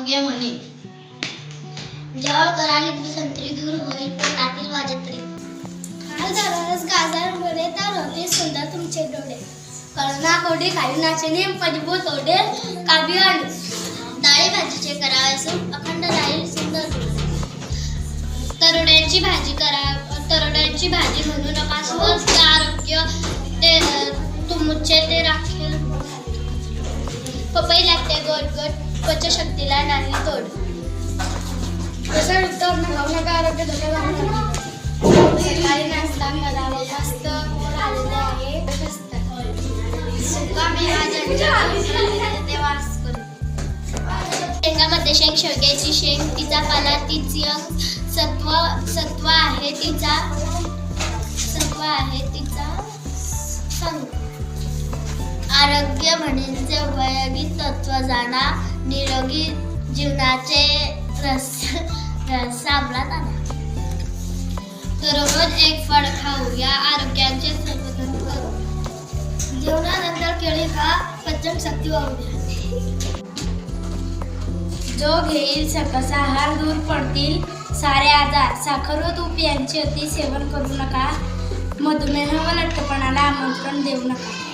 आरोग्य म्हणे. जवळ कराली संत्री दूर होईल पण नातील माझ्या तरी. दररोज गाजर बरे तर होते सुंदर तुमचे डोळे. कळना कोडी काही नाचणे पजबो तोडे काबियान. डाळी भाजीचे करावे सूप अखंड राहील सुंदर. तरोड्याची भाजी करा. तरोड्याची भाजी म्हणू नका स्वस्थ आरोग्य ते तुमचे ते राखेल. पपई लागते गोड गोड पचशक्तीला नाही तोड. तसं उत्तम खाऊ नका आरोग्य धोक्यात आणू नका. सकाळी नाश्ता करावा मस्त पोर आलेले आहे मस्त. सुका मेवा ज्यांच्या ते वास करू. शेंगामध्ये शेवग्याची शेंग तिचा पाला तिची सत्व आहे तिचा सांग. आरोग्य म्हणजे उपयोगी तत्व जाणा निरोगी जीवनाचे साबळा जाणा. दररोज एक फळ खाऊ या आरोग्याचे संवर्धन करू. जेवणानंतर केळी खा पचन शक्ती वाढू द्या. जो घेईल सकस आहार दूर पडतील सारे आजार. साखर व तूप यांचे अति सेवन करू नका. मधुमेह व लठ्ठपणाला आमंत्रण देऊ नका.